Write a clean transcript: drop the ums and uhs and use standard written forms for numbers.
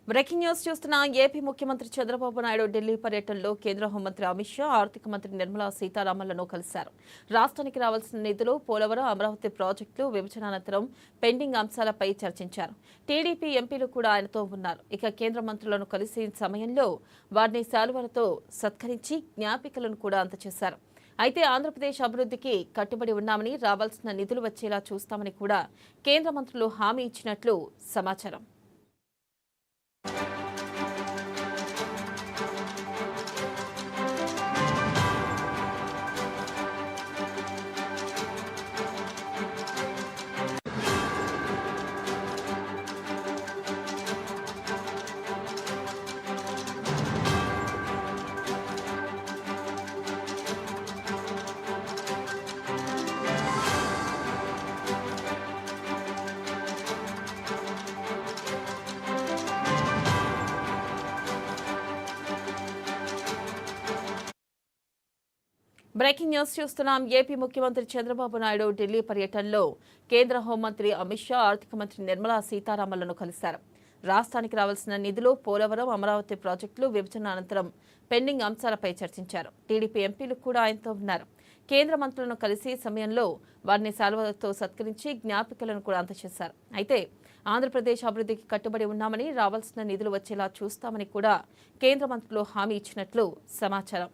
Breaking news చూస్తున్న AP ముఖ్యమంత్రి చంద్రబాబు నాయుడు ఢిల్లీ పర్యటనలో కేంద్ర హోంమంత్రి అమిత్ షా, ఆర్థిక మంత్రి నిర్మలా సీతారామన్లను కలిశారు. రాష్ట్రానికి రావాల్సిన నిధులు, పోలవరం, అమరావతి ప్రాజెక్టులు, విభజన అనంతరం పెండింగ్ అంశాలపై చర్చించారు. టీడీపీ ఎంపీలు కూడా ఆయనతో ఉన్నారు. ఇక కేంద్ర మంత్రులను కలిసి సమయంలో వారిని శాలువాలతో సత్కరించి జ్ఞాపికలను కూడా అందజేశారు. అయితే ఆంధ్రప్రదేశ్ అభివృద్ధికి కట్టుబడి ఉన్నామని, రావాల్సిన నిధులు వచ్చేలా చూస్తామని కూడా కేంద్ర మంత్రులు హామీ ఇచ్చినట్లు సమాచారం. బ్రేకింగ్ న్యూస్ చూస్తున్నాం. ఏపీ ముఖ్యమంత్రి చంద్రబాబు నాయుడు ఢిల్లీ పర్యటనలో కేంద్ర హోంమంత్రి అమిత్ షా, ఆర్థిక మంత్రి నిర్మలా సీతారామన్లను కలిశారు. రాష్ట్రానికి రావాల్సిన నిధులు, పోలవరం, అమరావతి ప్రాజెక్టులు, విభజన అనంతరం పెండింగ్ అంశాలపై చర్చించారు. టీడీపీ ఎంపీలు కూడా ఆయనతో ఉన్నారు. కేంద్ర మంత్రులను కలిసి సమయంలో వారిని శాలువాలతో సత్కరించి జ్ఞాపికలను కూడా అందజేశారు. అయితే ఆంధ్రప్రదేశ్ అభివృద్ధికి కట్టుబడి ఉన్నామని, రావాల్సిన నిధులు వచ్చేలా చూస్తామని కూడా కేంద్ర మంత్రులు హామీ ఇచ్చినట్లు సమాచారం.